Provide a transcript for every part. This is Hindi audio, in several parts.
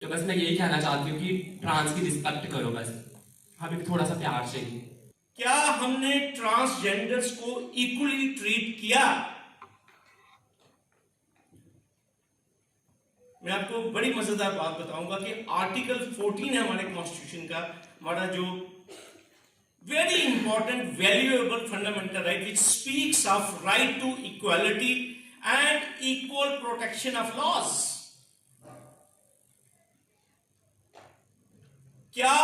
तो बस मैं यही कहना चाहती हूँ कि ट्रांस की रिस्पेक्ट करो, बस हमें थोड़ा सा प्यार चाहिए। क्या हमने ट्रांसजेंडर्स को इक्वली ट्रीट किया? मैं आपको बड़ी मजेदार बात बताऊंगा कि आर्टिकल 14 है हमारे कॉन्स्टिट्यूशन का, हमारा जो very important valuable fundamental right which speaks of right to equality and equal protection of laws. क्या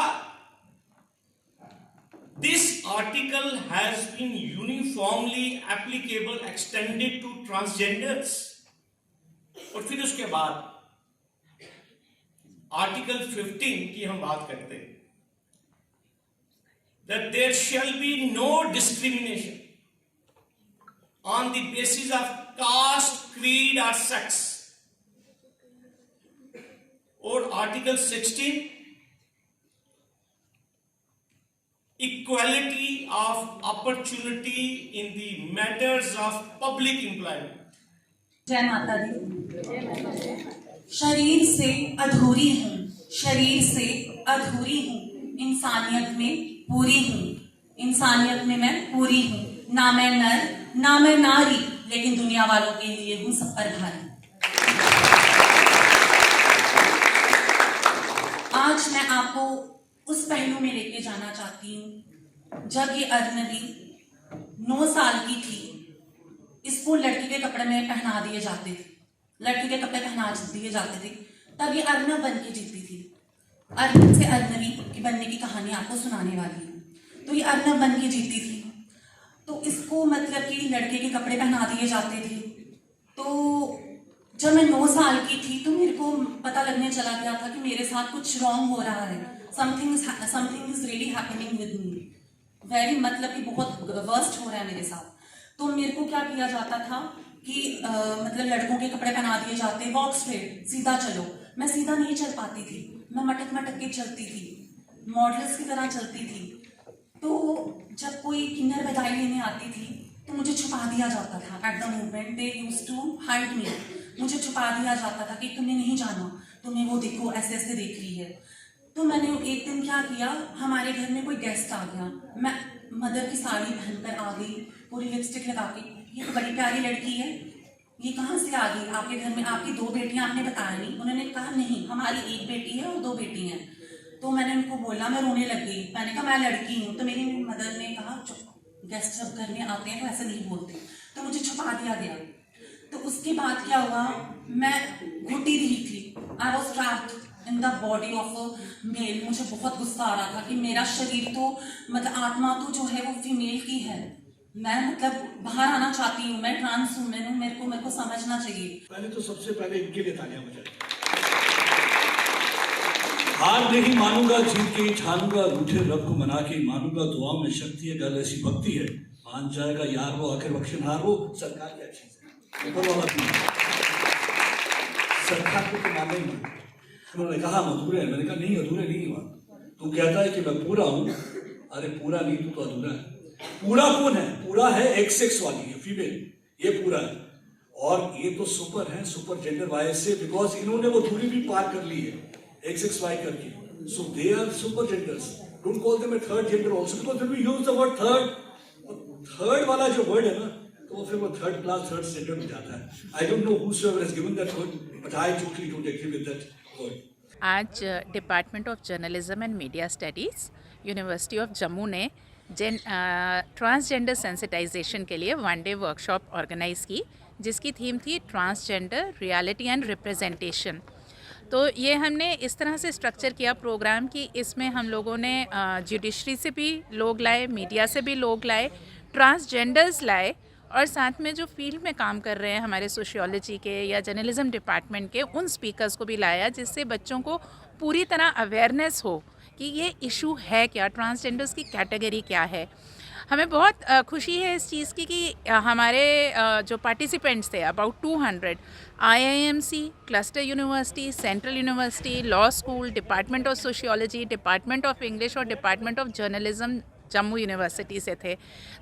this article has been uniformly applicable extended to transgenders? और फिर उसके बाद आर्टिकल 15 की हम बात करते हैं, that there shall be no discrimination on the basis of caste, creed or sex. और article 16 equality of opportunity in the matters of public employment. जय माता दी। शरीर से अधूरी हूँ, शरीर से अधूरी हूँ, इंसानियत में पूरी हूँ, इंसानियत में मैं पूरी हूँ। ना मैं नर ना मैं नारी, लेकिन दुनिया वालों के लिए हूँ सब पर भारी। आज मैं आपको उस पहलू में लेके जाना चाहती हूँ जब ये अर्नवी 9 साल की थी, इसको लड़की के कपड़े में पहना दिए जाते थे, लड़की के कपड़े पहना दिए जाते थे, तब ये अर्नव बन के जीती थी। अर्नव से अर्नवी की बनने की कहानी आपको सुनाने वाली हूँ। तो ये अर्नव बन के जीती थी, तो इसको मतलब कि लड़के के कपड़े पहना दिए जाते थे। तो जब मैं 9 साल की थी तो मेरे को पता लगने चला गया था कि मेरे साथ कुछ रॉन्ग हो रहा है, something is really happening with me, very मतलब कि बहुत वर्स्ट हो रहा है मेरे साथ। तो मेरे को क्या किया जाता था कि मतलब लड़कों के कपड़े पहना दिए जाते, वॉक स्ट्रेट, सीधा चलो। मैं सीधा नहीं चल पाती थी, मैं मटक मटक के चलती थी, मॉडल्स की तरह चलती थी। तो जब कोई किन्नर बधाई लेने आती थी तो मुझे छुपा दिया जाता था। At the movement they used to hide me, मुझे छुपा दिया जाता था कि तुमने नहीं जाना, तुम्हें वो देखो ऐसे ऐसे देख रही है। तो मैंने एक दिन क्या किया, हमारे घर में कोई गेस्ट आ गया, मैं मदर की साड़ी पहनकर आ गई, पूरी लिपस्टिक लगा के। ये तो बड़ी प्यारी लड़की है, ये कहाँ से आ गई आपके घर में? आपकी 2 बेटियां, आपने बताया नहीं। उन्होंने कहा नहीं, हमारी 1 बेटी है और 2 बेटी हैं। तो मैंने उनको बोला, मैं रोने लग गई। मैंने कहा मैं लड़की हूँ। तो मेरी मदर ने कहा चुप, गेस्ट जब घर में आते हैं तो ऐसे नहीं बोलते। तो मुझे छुपा दिया गया। तो उसके बाद क्या हुआ, मैं घुटी रही थी, I was trapped in the body of a male. मुझे बहुत गुस्सा आ रहा था कि मेरा शरीर तो मतलब आत्मा तो जो है वो फीमेल की है, मैं मतलब बाहर आना चाहती हूँ, मैं ट्रांस हूँ, मेरे को समझना चाहिए। पहले तो सबसे पहले इनके लिए तालियां बजाएं। हार नहीं मानूंगा, जीत के ही ठानूंगा, रूठे रब को मना के मानूंगा, दुआ में शक्ति है, गल ऐसी भक्ति है, मान जाएगा यार वो आखिर बख्शनहार वो। सरकार क्या चीज है, ऊपर वाला सरकार को तो माना ही नहीं। उन्होंने कहा हम अधूरे हैं, मैंने कहा नहीं अधूरे नहीं हुआ। तू कहता है कि मैं पूरा हूं, अरे पूरा नहीं, तू तो अधूरा है। पूरा कौन है? पूरा है XX वाली है, फीमेल, ये पूरा है। और ये तो सुपर है, सुपर जेंडर वाई से, बिकॉज इन्होंने वो दूरी भी पार कर ली है XXY करके, so they are super genders. Don't call them a third gender also, because when we use the word third वाला जो वर्ड है ना, तो फिर वो थर्ड क्लास थर्ड जेंडर में जाता है। I don't know whosoever has given that word, but I totally don't agree with that word. आज department of journalism and media studies university of Jammu ने ट्रांसजेंडर सेंसिटाइजेशन के लिए 1 डे वर्कशॉप ऑर्गेनाइज़ की, जिसकी थीम थी ट्रांसजेंडर रियलिटी एंड रिप्रेजेंटेशन। तो ये हमने इस तरह से स्ट्रक्चर किया प्रोग्राम कि इसमें हम लोगों ने जुडिशरी से भी लोग लाए, मीडिया से भी लोग लाए, ट्रांसजेंडर्स लाए, और साथ में जो फील्ड में काम कर रहे हैं हमारे सोशियोलॉजी के या जर्नलिज्म डिपार्टमेंट के उन स्पीकर्स को भी लाया, जिससे बच्चों को पूरी तरह अवेयरनेस हो कि ये इशू है क्या, ट्रांसजेंडर्स की कैटेगरी क्या है। हमें बहुत खुशी है इस चीज़ की कि हमारे जो पार्टिसिपेंट्स थे about 200 IIMC, cluster university, central university, law school, department of sociology, department of English और department of journalism Jammu university से थे।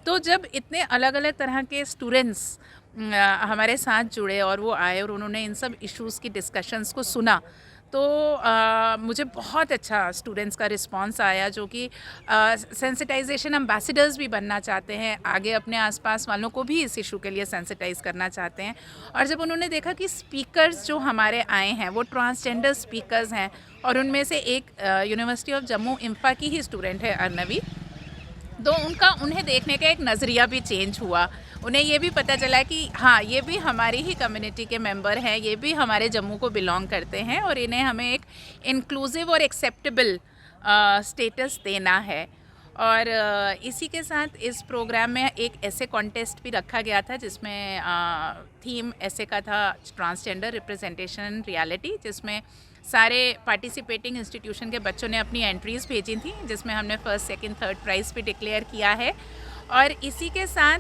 तो जब इतने अलग अलग तरह के स्टूडेंट्स हमारे साथ जुड़े और वो आए और उन्होंने इन सब इश्यूज़ की डिस्कशंस को सुना, तो मुझे बहुत अच्छा स्टूडेंट्स का रिस्पांस आया, जो कि सेंसिटाइजेशन एम्बेसडर्स भी बनना चाहते हैं, आगे अपने आसपास वालों को भी इस इशू के लिए सेंसिटाइज करना चाहते हैं। और जब उन्होंने देखा कि स्पीकर्स जो हमारे आए हैं वो ट्रांसजेंडर स्पीकर्स हैं, और उनमें से एक यूनिवर्सिटी ऑफ जम्मू इंफा की ही स्टूडेंट है अर्नवी, तो उन्हें देखने का एक नज़रिया भी चेंज हुआ। उन्हें ये भी पता चला कि हाँ, ये भी हमारी ही कम्युनिटी के मेंबर हैं, ये भी हमारे जम्मू को बिलोंग करते हैं, और इन्हें हमें एक इंक्लूसिव और एक्सेप्टेबल स्टेटस देना है। और इसी के साथ इस प्रोग्राम में एक ऐसे कॉन्टेस्ट भी रखा गया था जिसमें थीम ऐसे का था ट्रांसजेंडर रिप्रेजेंटेशन रियलिटी, जिसमें सारे पार्टिसिपेटिंग इंस्टीट्यूशन के बच्चों ने अपनी एंट्रीज़ भेजी थी, जिसमें हमने फर्स्ट सेकंड थर्ड प्राइज़ भी डिक्लेयर किया है। और इसी के साथ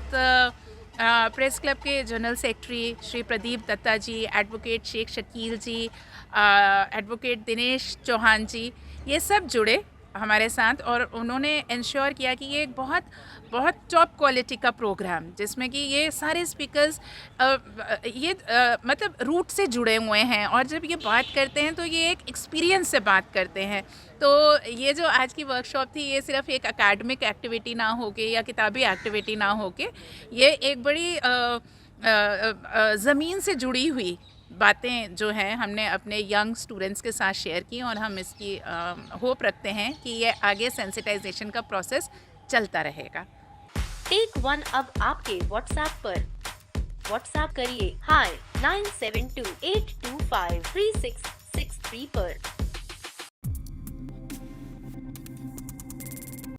प्रेस क्लब के जनरल सेक्रेटरी श्री प्रदीप दत्ता जी, एडवोकेट शेख शकील जी, एडवोकेट दिनेश चौहान जी, ये सब जुड़े हमारे साथ, और उन्होंने इंश्योर किया कि ये एक बहुत बहुत टॉप क्वालिटी का प्रोग्राम, जिसमें कि ये सारे स्पीकर्स मतलब रूट से जुड़े हुए हैं, और जब ये बात करते हैं तो ये एक एक्सपीरियंस से बात करते हैं। तो ये जो आज की वर्कशॉप थी, ये सिर्फ एक एकेडमिक एक्टिविटी ना होके या किताबी एक्टिविटी ना होके, ये एक बड़ी ज़मीन से जुड़ी हुई बातें जो हैं हमने अपने यंग स्टूडेंट्स के साथ शेयर की, और हम इसकी होप रखते हैं कि ये आगे सेंसिटाइजेशन का प्रोसेस चलता रहेगा। टेक वन अब आपके व्हाट्सएप पर। व्हाट्सएप करिए hi 9728253663 पर।